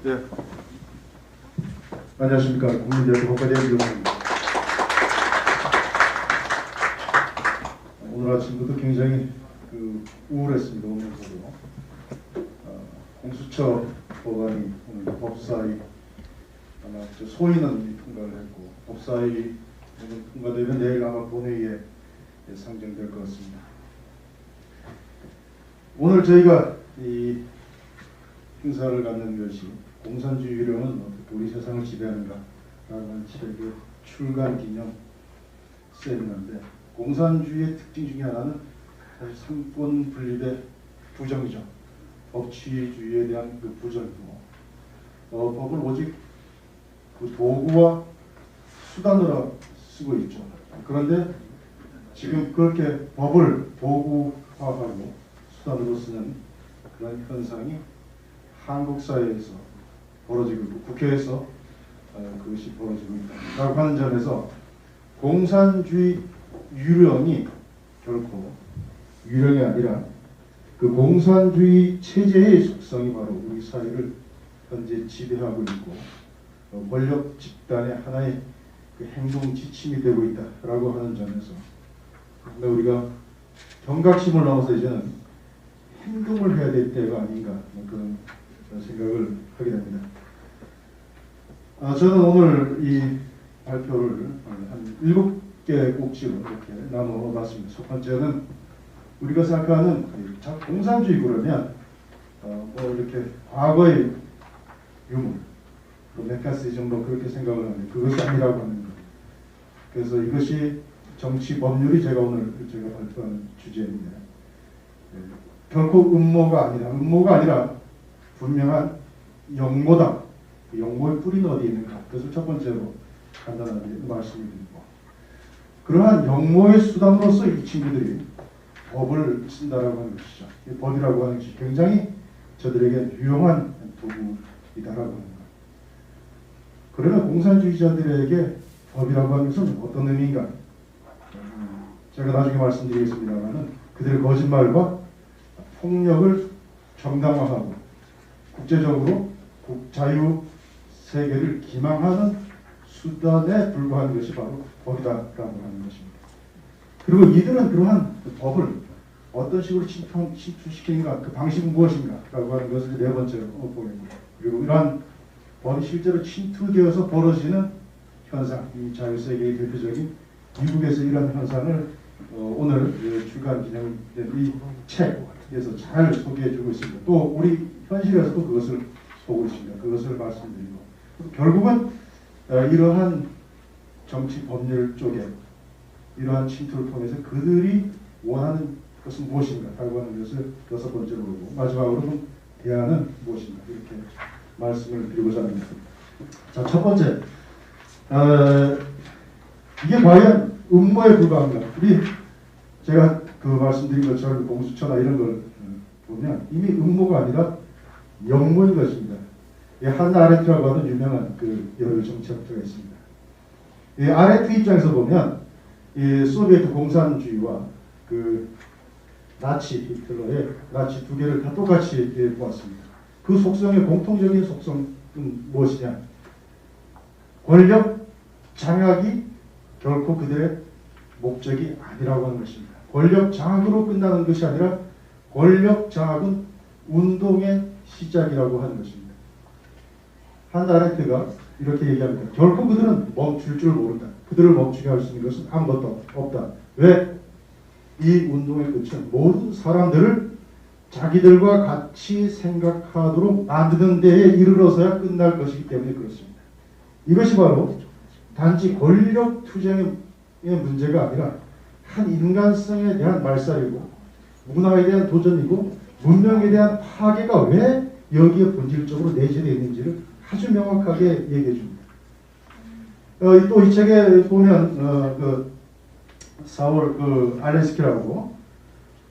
네. 안녕하십니까. 국민대학교 법과대학 교수입니다. 오늘 아침부터 굉장히 우울했습니다. 오면서도 공수처 법안이 오늘 법사위 아마 소위는 통과를 했고 법사위 오늘 통과되면 내일 아마 본회의에 상정될 것 같습니다. 오늘 저희가 이 행사를 갖는 것이 공산주의 유령은 어떻게 우리 세상을 지배하는가라는 책의 출간 기념 세미나인데, 공산주의의 특징 중에 하나는 사실 삼권 분립의 부정이죠. 법치주의에 대한 그 부정이고, 법을 오직 그 도구와 수단으로 쓰고 있죠. 그런데 지금 그렇게 법을 도구화하고 수단으로 쓰는 그런 현상이 한국 사회에서 벌어지고 있고 국회에서 그것이 벌어지고 있다라고 하는 점에서 공산주의 유령이 결코 유령이 아니라 그 공산주의 체제의 속성이 바로 우리 사회를 현재 지배하고 있고 권력 집단의 하나의 그 행동 지침이 되고 있다라고 하는 점에서 우리가 경각심을 넘어서 이제는 행동을 해야 될 때가 아닌가 그런 생각을 하게 됩니다. 저는 오늘 이 발표를 한 7개 꼭지로 이렇게 나눠봤습니다. 첫 번째는 우리가 생각하는 공산주의 그러면 뭐 이렇게 과거의 유물, 메카시 정도 그렇게 생각을 하는데 그것이 아니라고 하는 거예요. 그래서 이것이 정치 법률이 제가 오늘 제가 발표하는 주제인데 결코 음모가 아니라 분명한 영모다. 그 영모의 뿌리는 어디에 있는가? 그것을 첫 번째로 간단하게 말씀을 드리고, 그러한 영모의 수단으로서 이 친구들이 법을 쓴다라고 하는 것이죠. 이 법이라고 하는 것이 굉장히 저들에게 유용한 도구이다라고 하는 것. 그러면 공산주의자들에게 법이라고 하는 것은 어떤 의미인가? 제가 나중에 말씀드리겠습니다만은 그들의 거짓말과 폭력을 정당화하고 국제적으로 자유 세계를 기망하는 수단에 불과한 것이 바로 법이다라고 하는 것입니다. 그리고 이들은 그러한 법을 어떤 식으로 침투시키는가, 그 방식은 무엇인가라고 하는 것을 네 번째로 보겠고요. 그리고 이러한 법이 실제로 침투되어서 벌어지는 현상, 이 자유 세계의 대표적인 미국에서 이러한 현상을 오늘 출간 기념된 이 책에서 잘 소개해주고 있습니다. 또 우리 현실에서도 그것을 보고 있습니다. 그것을 말씀드리고, 결국은 이러한 정치 법률 쪽에 이러한 침투를 통해서 그들이 원하는 것은 무엇인가라고 하는 것을 여섯 번째로 보고, 마지막으로 대안은 무엇인가 이렇게 말씀을 드리고자 합니다. 자, 첫 번째, 이게 과연 음모에 불과한가? 제가 말씀드린 것처럼 공수처나 이런 걸 보면 이미 음모가 아니라 영모인 것입니다. 한나 아렌트라고 하는 유명한 여러 정치학자가 있습니다. 이 아렌트 입장에서 보면 이 소비에트 공산주의와 나치 히틀러의 나치 두 개를 다 똑같이 보았습니다. 그 속성의 공통적인 속성은 무엇이냐? 권력 장악이 결코 그들의 목적이 아니라고 하는 것입니다. 권력 장악으로 끝나는 것이 아니라 권력 장악은 운동의 시작이라고 하는 것입니다. 한나 아렌트가 이렇게 얘기합니다. 결코 그들은 멈출 줄 모른다. 그들을 멈추게 할 수 있는 것은 아무것도 없다. 왜? 이 운동의 끝은 모든 사람들을 자기들과 같이 생각하도록 만드는 데에 이르러서야 끝날 것이기 때문에 그렇습니다. 이것이 바로 단지 권력 투쟁의 문제가 아니라 한 인간성에 대한 말살이고 문화에 대한 도전이고 문명에 대한 파괴가 왜 여기에 본질적으로 내재되어 있는지를 아주 명확하게 얘기해 줍니다. 또 이 책에 보면 사월 알렌스키라고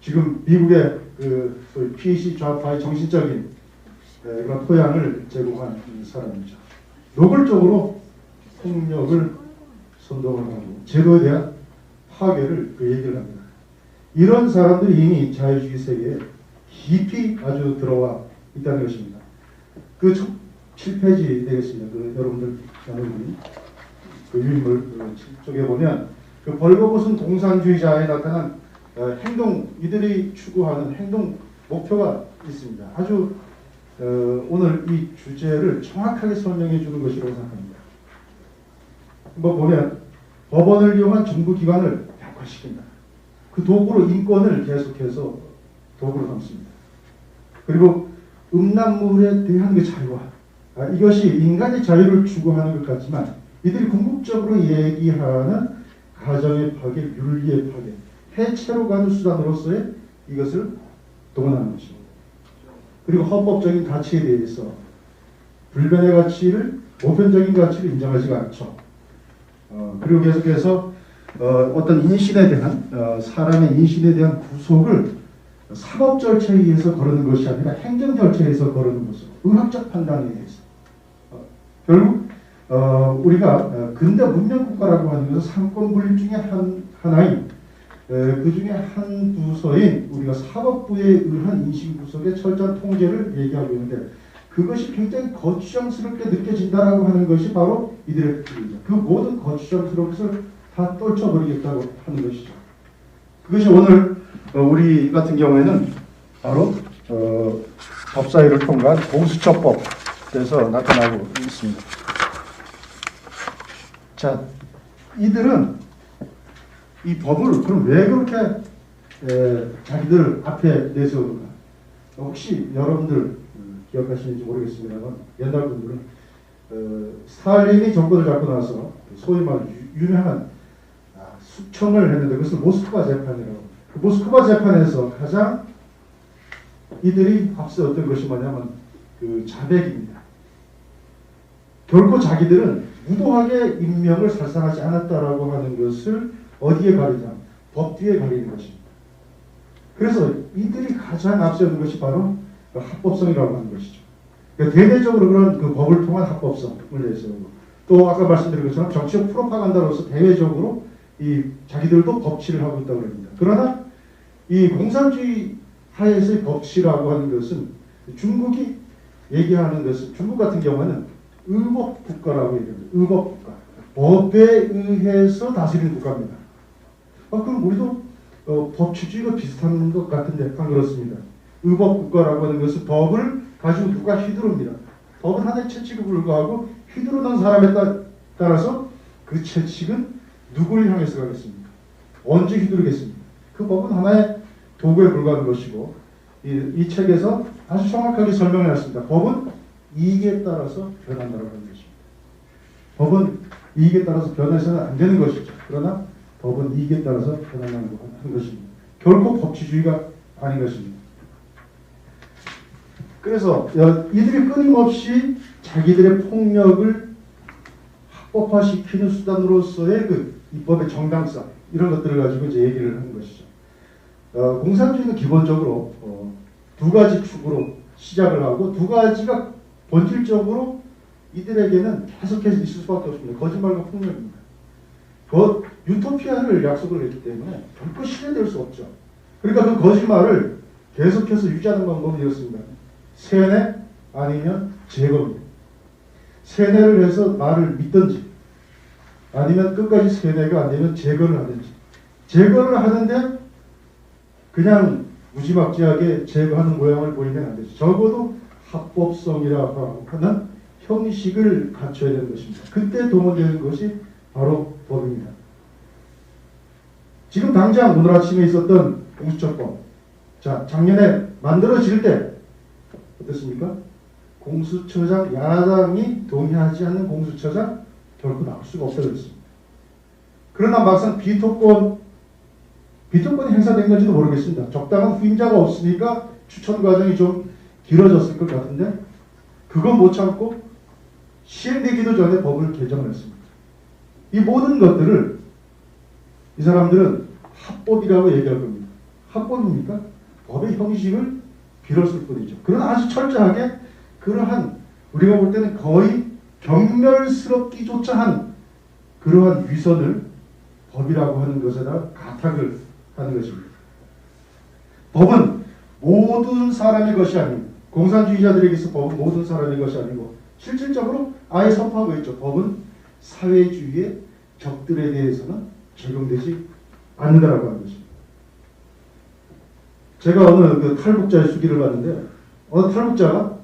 지금 미국의 소위 PC 좌파의 정신적인 이런 토양을 제공한 사람이죠. 노골적으로 폭력을 선동을 하고 제도에 대한 파괴를 얘기를 합니다. 이런 사람들이 이미 자유주의 세계에 깊이 아주 들어와 있다는 것입니다. 7페이지 되겠습니다. 여러분들 나누는 그 유인물 쪽에 보면 그 벌거벗은 공산주의자에 나타난 행동, 이들이 추구하는 행동 목표가 있습니다. 아주 오늘 이 주제를 정확하게 설명해 주는 것이라고 생각합니다. 뭐 보면 법원을 이용한 정부기관을 약화시킨다. 그 도구로 인권을 계속해서 도구로 삼습니다. 그리고 음란물에 대한 그 자유화, 이것이 인간의 자유를 추구하는 것 같지만 이들이 궁극적으로 얘기하는 가정의 파괴, 윤리의 파괴, 해체로 가는 수단으로서의 이것을 동원하는 것입니다. 그리고 헌법적인 가치에 대해서 불변의 가치를, 보편적인 가치를 인정하지가 않죠. 그리고 계속해서 어떤 인신에 대한 사람의 인신에 대한 구속을 사법 절차에 의해서 거르는 것이 아니라 행정 절차에 의해서 거르는 것으로, 의학적 판단에 의해서 결국 우리가 근대 문명 국가라고 하는 것은 상권 분립 중에 하나인 그 중에 한 부서인 우리가 사법부에 의한 인식 구석의 철저한 통제를 얘기하고 있는데 그것이 굉장히 거추장스럽게 느껴진다라고 하는 것이 바로 이들의 특징이죠. 그 모든 거추장스러운 것을 다 떨쳐버리겠다고 하는 것이죠. 그것이 오늘 우리 같은 경우에는 바로 법사위를 통과한 공수처법에서 나타나고 있습니다. 자, 이들은 이 법을 그럼 왜 그렇게 자기들 앞에 내세우는가? 혹시 여러분들 기억하시는지 모르겠습니다만 옛날 분들은 스탈린이 정권을 잡고 나서 소위 말 유명한 숙청을 했는데 그것을 모스크바 재판이라고. 그 모스크바 재판에서 가장 이들이 앞세웠던 것이 뭐냐면 그 자백입니다. 결코 자기들은 무도하게 인명을 살상하지 않았다라고 하는 것을 어디에 가리냐? 법 뒤에 가리는 것입니다. 그래서 이들이 가장 앞세우는 것이 바로 합법성이라고 하는 것이죠. 그러니까 대대적으로 그런 그 법을 통한 합법성을 내세우고 또 아까 말씀드린 것처럼 정치적 프로파간다로서 대외적으로 이 자기들도 법치를 하고 있다고 합니다. 그러나 이 공산주의 하에서의 법치라고 하는 것은 중국이 얘기하는 것은 중국 같은 경우는 의법 국가라고 얘기합니다. 의법 국가. 법에 의해서 다스리는 국가입니다. 그럼 우리도 법치주의가 비슷한 것 같은데 안 그렇습니다. 의법 국가라고 하는 것은 법을 가지고 누가 휘두릅니다. 법은 하나의 채찍에 불과하고 휘두르는 사람에 따라서 그 채찍은 누구를 향해서 가겠습니까? 언제 휘두르겠습니까? 그 법은 하나의 도구에 불과한 것이고 이 책에서 아주 정확하게 설명해 놨습니다. 법은 이익에 따라서 변한다고 하는 것입니다. 법은 이익에 따라서 변해서는 안 되는 것이죠. 그러나 법은 이익에 따라서 변한다는 것입니다. 결코 법치주의가 아닌 것입니다. 그래서 이들이 끊임없이 자기들의 폭력을 합법화시키는 수단으로서의 그 입법의 정당성 이런 것들을 가지고 이제 얘기를 하는 것이죠. 공산주의는 기본적으로 두 가지 축으로 시작을 하고 두 가지가 본질적으로 이들에게는 계속해서 있을 수밖에 없습니다. 거짓말과 폭력입니다. 유토피아를 약속을 했기 때문에 결코 실현될 수 없죠. 그러니까 그 거짓말을 계속해서 유지하는 방법이 이렇습니다. 세뇌 아니면 제거입니다. 세뇌를 해서 말을 믿든지 아니면 끝까지 세뇌가 안 되면 제거를 하든지. 제거를 하는데 그냥 무지막지하게 제거하는 모양을 보이면 안 되죠. 적어도 합법성이라고 하는 형식을 갖춰야 되는 것입니다. 그때 동원되는 것이 바로 법입니다. 지금 당장 오늘 아침에 있었던 공수처법. 자, 작년에 만들어질 때 어떻습니까? 공수처장, 야당이 동의하지 않는 공수처장 결코 나올 수가 없다고 했습니다. 그러나 막상 비토권이 행사된 건지도 모르겠습니다. 적당한 후임자가 없으니까 추천 과정이 좀 길어졌을 것 같은데 그건 못 참고 시행되기도 전에 법을 개정을 했습니다. 이 모든 것들을 이 사람들은 합법이라고 얘기할 겁니다. 합법입니까? 법의 형식을 빌었을 뿐이죠. 그러나 아주 철저하게 그러한 우리가 볼 때는 거의 경멸스럽기조차 한 그러한 위선을 법이라고 하는 것에다 가탁을 하는 것입니다. 법은 모든 사람의 것이 아닙니다. 공산주의자들에게서 법은 모든 사람의 것이 아니고 실질적으로 아예 선포하고 있죠. 법은 사회주의의 적들에 대해서는 적용되지 않는다라고 하는 것입니다. 제가 어느 그 탈북자의 수기를 봤는데 어느 탈북자가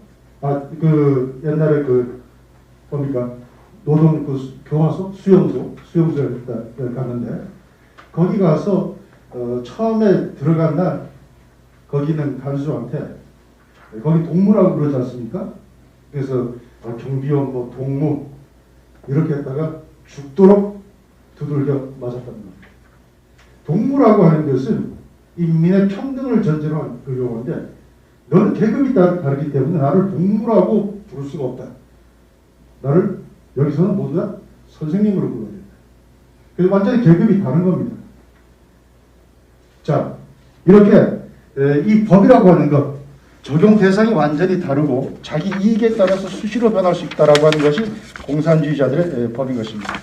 그 옛날에 그 뭡니까 노동 그 교화소 수용소에 갔는데 거기 가서 처음에 들어간 날 거기는 간수한테 거기 동무라고 그러지 않습니까? 그래서 경비원 뭐 동무 이렇게 했다가 죽도록 두들겨 맞았다는 겁니다. 동무라고 하는 것은 인민의 평등을 전제로 한 그 용어인데 너는 계급이 다르기 때문에 나를 동무라고 부를 수가 없다. 나를 여기서는 모두 다 선생님으로 불러야 된다. 그래서 완전히 계급이 다른 겁니다. 자, 이렇게 이 법이라고 하는 것 적용 대상이 완전히 다르고 자기 이익에 따라서 수시로 변할 수 있다라고 하는 것이 공산주의자들의 법인 것입니다.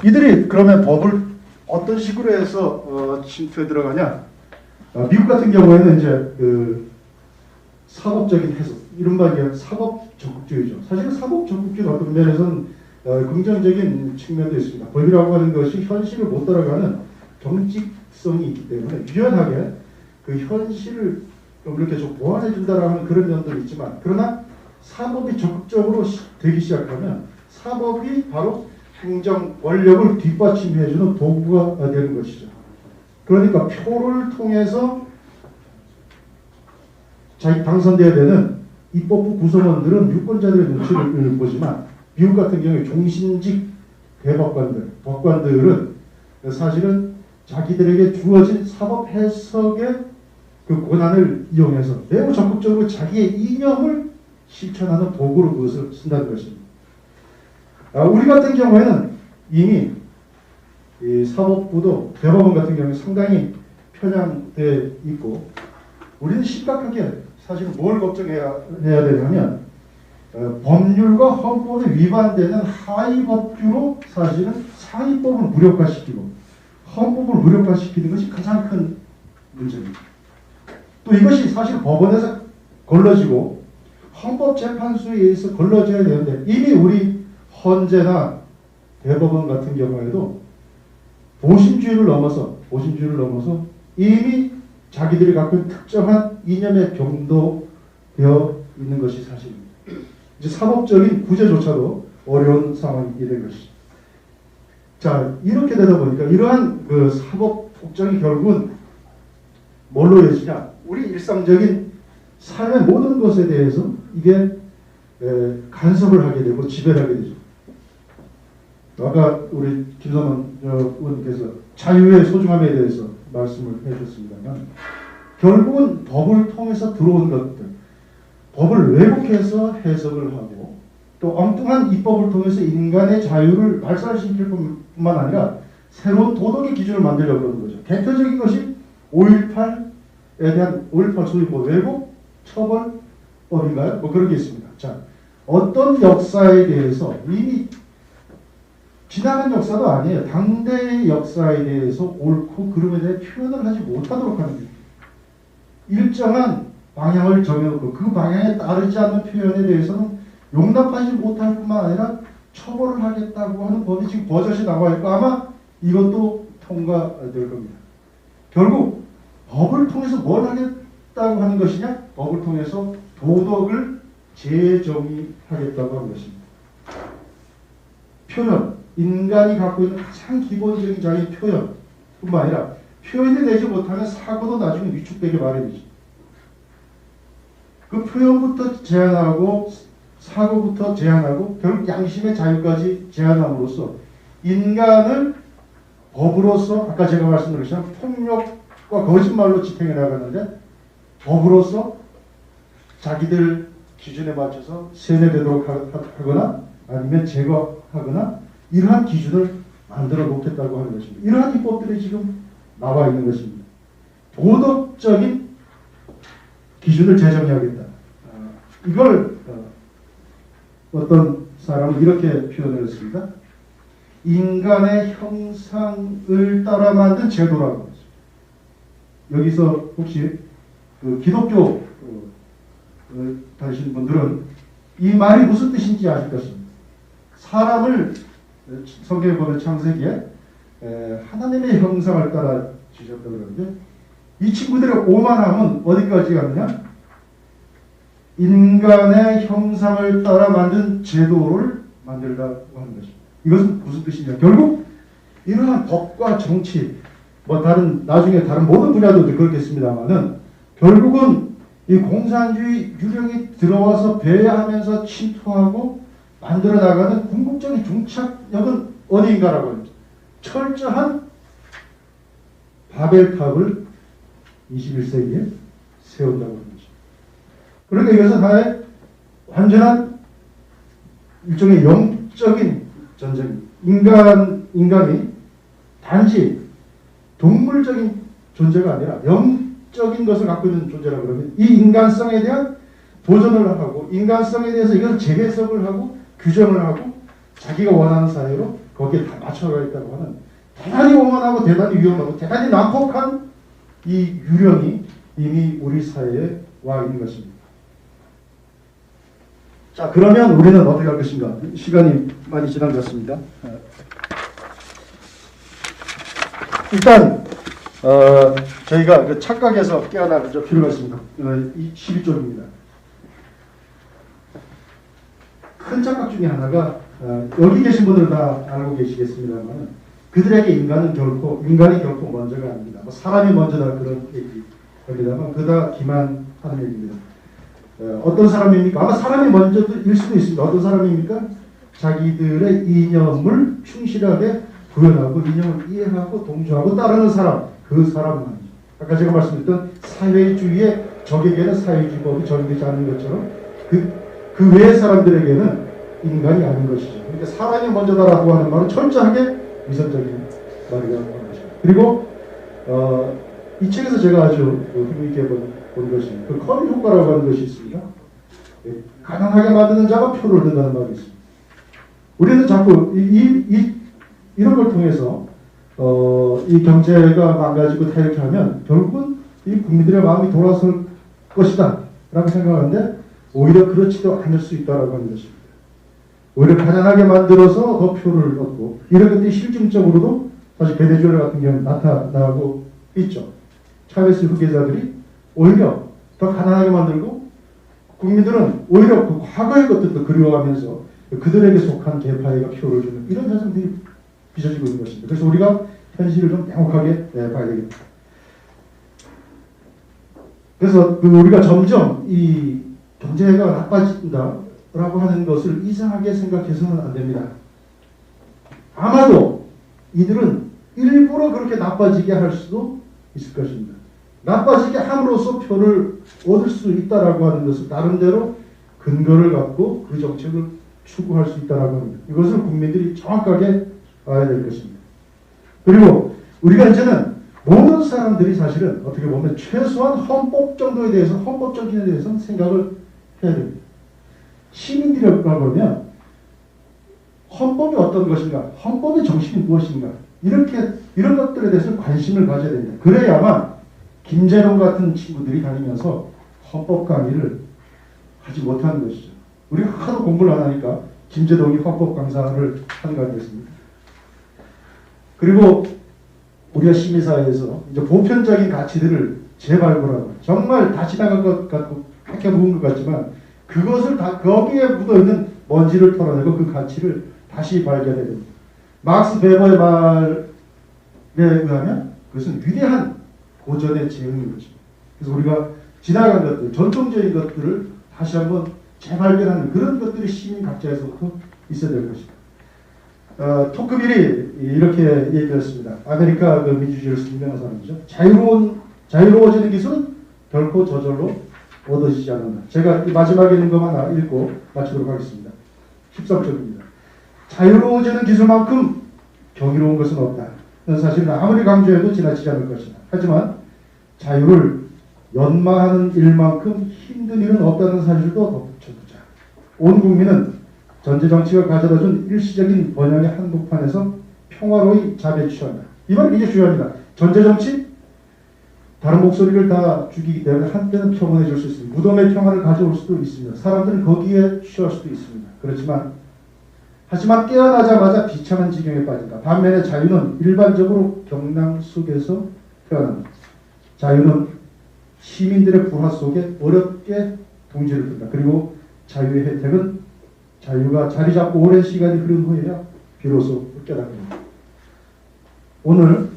이들이 그러면 법을 어떤 식으로 해서 침투에 들어가냐? 미국 같은 경우에는 이제 그 사법적인 해석, 이른바 사법 적극주의죠. 사실은 사법 적극주의 어떤 면에서는 긍정적인 측면도 있습니다. 법이라고 하는 것이 현실을 못 따라가는 경직성이 있기 때문에 유연하게 그 현실을 좀 이렇게 좀 보완해 준다라는 그런 면도 있지만, 그러나 사법이 적극적으로 되기 시작하면 사법이 바로 행정 권력을 뒷받침해 주는 도구가 되는 것이죠. 그러니까 표를 통해서 자기 당선되어야 되는 입법부 구성원들은 유권자들의 눈치를 보지만 미국 같은 경우에 종신직 대법관들, 법관들은 사실은 자기들에게 주어진 사법 해석의 그 권한을 이용해서 매우 적극적으로 자기의 이념을 실천하는 도구로 그것을 쓴다는 것입니다. 우리 같은 경우에는 이미 이 사법부도 대법원 같은 경우에 상당히 편향되어 있고, 우리는 심각하게 사실 뭘 걱정해야 되냐면 법률과 헌법에 위반되는 하위 법규로 사실은 상위법을 무력화시키고 헌법을 무력화시키는 것이 가장 큰 문제입니다. 또 이것이 사실 법원에서 걸러지고 헌법재판소에 의해서 걸러져야 되는데, 이미 우리 헌재나 대법원 같은 경우에도 보신주의를 넘어서 이미 자기들이 갖고 있는 특정한 이념에 병도되어 있는 것이 사실입니다. 이제 사법적인 구제조차도 어려운 상황이 된 것이죠. 자, 이렇게 되다 보니까 이러한 그 사법 폭정이 결국은 뭘로 이어지냐? 우리 일상적인 삶의 모든 것에 대해서 이게 간섭을 하게 되고 지배를 하게 되죠. 아까 우리 김선원 의원께서 자유의 소중함에 대해서 말씀을 해주셨습니다만, 결국은 법을 통해서 들어온 것들, 법을 왜곡해서 해석을 하고 또 엉뚱한 입법을 통해서 인간의 자유를 말살시킬 뿐만 아니라 새로운 도덕의 기준을 만들려고 그러는 거죠. 대표적인 것이 5.18에 대한 5.18 소위 왜곡 처벌법인가요? 그런 게 있습니다. 자, 어떤 역사에 대해서 이미 지나간 역사도 아니에요. 당대의 역사에 대해서 옳고 그름에 대해 표현을 하지 못하도록 하는 게 일정한 방향을 정해놓고 그 방향에 따르지 않는 표현에 대해서는 용납하지 못할 뿐만 아니라 처벌을 하겠다고 하는 법이 지금 버젓이 나와 있고 아마 이것도 통과될 겁니다. 결국 법을 통해서 뭘 하겠다고 하는 것이냐? 법을 통해서 도덕을 재정의하겠다고 하는 것입니다. 표현, 인간이 갖고 있는 가장 기본적인 자기 표현뿐만 아니라 표현이 되지 못하면 사고도 나중에 위축되게 마련이죠. 그 표현부터 제한하고 사고부터 제한하고 결국 양심의 자유까지 제한함으로써 인간을 법으로서 아까 제가 말씀드린 폭력과 거짓말로 집행해 나가는데 법으로서 자기들 기준에 맞춰서 세뇌되도록 하거나 아니면 제거하거나 이러한 기준을 만들어 놓겠다고 하는 것입니다. 이러한 입법들이 지금 나와 있는 것입니다. 도덕적인 기준을 제정해야겠다. 이걸 어떤 사람은 이렇게 표현을 했습니다. 인간의 형상을 따라 만든 제도라고 했습니다. 여기서 혹시 그 기독교 다니시는 분들은 이 말이 무슨 뜻인지 아실 것입니다. 사람을 성경에 보면 창세기에 하나님의 형상을 따라 지으셨다고 그러는데 이 친구들의 오만함은 어디까지 갔느냐? 인간의 형상을 따라 만든 제도를 만들라고 하는 것입니다. 이것은 무슨 뜻이냐? 결국 이러한 법과 정치, 나중에 다른 모든 분야도 그렇겠습니다만은 결국은 이 공산주의 유령이 들어와서 배회하면서 침투하고 만들어 나가는 궁극적인 종착역은 어디인가라고 합니다. 철저한 바벨탑을 21세기에 세운다고 합니다. 그러니까 이것은 하나의 완전한 일종의 영적인 전쟁입니다. 인간이 단지 동물적인 존재가 아니라 영적인 것을 갖고 있는 존재라 그러면 이 인간성에 대한 도전을 하고 인간성에 대해서 이것을 재해석을 하고 규정을 하고 자기가 원하는 사회로 거기에 다 맞춰가겠다고 하는 대단히 오만하고 대단히 위험하고 대단히 난폭한 이 유령이 이미 우리 사회에 와 있는 것입니다. 자, 그러면 우리는 어떻게 할 것인가? 시간이 많이 지난 것 같습니다. 일단 저희가 그 착각에서 깨어날 필요가 있습니다. 12쪽입니다. 큰 착각 중에 하나가 여기 계신 분들은 다 알고 계시겠습니다만 그들에게 인간이 결코 먼저가 아닙니다. 사람이 먼저다 그런 얘기입니다만 그다 기만하는 얘기입니다. 어떤 사람입니까? 아마 사람이 먼저일 수도 있습니다. 어떤 사람입니까? 자기들의 이념을 충실하게 구현하고 이념을 이해하고 동조하고 따르는 사람, 그 사람만. 아까 제가 말씀드렸던 사회주의의 적에게는 사회주의법이 적용되지 않는 것처럼 그 외의 사람들에게는 인간이 아닌 것이죠. 그러니까 사람이 먼저다라고 하는 말은 철저하게 위선적인 말이라고 하는 것입니다. 그리고 이 책에서 제가 아주 흥미있게 본 것이 그 커리 효과라고 하는 것이 있습니다. 가난하게 만드는 자가 표를 얻는다는 말이 있습니다. 우리는 자꾸 이런 걸 통해서 이 경제가 망가지고 다 이렇게 하면 결국은 이 국민들의 마음이 돌아설 것이다 라고 생각하는데 오히려 그렇지도 않을 수 있다라고 하는 것입니다. 오히려 가난하게 만들어서 더 표를 얻고 이런 것들이 실증적으로도 사실 베네수엘라 같은 경우는 나타나고 있죠. 차베스 후계자들이 오히려 더 가난하게 만들고 국민들은 오히려 그 과거의 것들도 그리워하면서 그들에게 속한 계파에게 표를 주는 이런 현상들이 빚어지고 있는 것입니다. 그래서 우리가 현실을 좀 명확하게 봐야 되겠다. 그래서 우리가 점점 이 경제가 나빠진다라고 하는 것을 이상하게 생각해서는 안 됩니다. 아마도 이들은 일부러 그렇게 나빠지게 할 수도 있을 것입니다. 나빠지게 함으로써 표를 얻을 수 있다라고 하는 것을 나름대로 근거를 갖고 그 정책을 추구할 수 있다라고 합니다. 이것을 국민들이 정확하게 알아야 될 것입니다. 그리고 우리가 이제는 모든 사람들이 사실은 어떻게 보면 최소한 헌법 정도에 대해서 헌법 정신에 대해서는 생각을 해야 됩니다. 시민들이라고 하면 헌법이 어떤 것인가, 헌법의 정신이 무엇인가 이런 것들에 대해서 관심을 가져야 됩니다. 그래야만 김재룡 같은 친구들이 다니면서 헌법 강의를 하지 못하는 것이죠. 우리가 하도 공부를 안 하니까 김재동이 헌법 강사를 하는 거 아니겠습니까? 그리고 우리가 시민사회에서 이제 보편적인 가치들을 재발굴하고 정말 다 지나간 것 같고 그렇게 묵은 것 같지만 그것을 다 거기에 묻어있는 먼지를 털어내고 그 가치를 다시 발견해야 됩니다. 막스 베버의 말에 의하면 그것은 위대한 고전의 재능인 것입니다. 그래서 우리가 지나간 것들, 전통적인 것들을 다시 한번 재발견하는 그런 것들이 시민 각자에서부터 있어야 될 것입니다. 토크빌이 이렇게 얘기했습니다. 아메리카 민주주의로서 유명한 사람이죠. 자유로워지는 기술은 결코 저절로 얻어지지 않는다. 제가 마지막에 있는 것만 하나 읽고 마치도록 하겠습니다. 13쪽입니다. 자유로워지는 기술만큼 경이로운 것은 없다. 사실은 아무리 강조해도 지나치지 않을 것이다. 하지만 자유를 연마하는 일만큼 힘든 일은 없다는 사실도 덧붙여두자. 온 국민은 전제정치가 가져다준 일시적인 번영의 한복판에서 평화로이 자배취한다. 이 말이 이게 중요합니다. 전제정치 다른 목소리를 다 죽이기 때문에 한때는 평온해질 수 있습니다. 무덤의 평화를 가져올 수도 있습니다. 사람들은 거기에 취할 수도 있습니다. 하지만 깨어나자마자 비참한 지경에 빠진다. 반면에 자유는 일반적으로 경랑 속에서 태어납니다. 자유는 시민들의 불화 속에 어렵게 동지를 든다. 그리고 자유의 혜택은 자유가 자리 잡고 오랜 시간이 흐른 후에야 비로소 깨닫게 됩니다. 오늘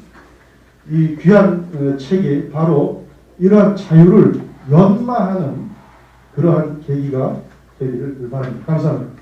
이 귀한 책이 바로 이러한 자유를 연마하는 그러한 계기가 되기를 바랍니다. 감사합니다.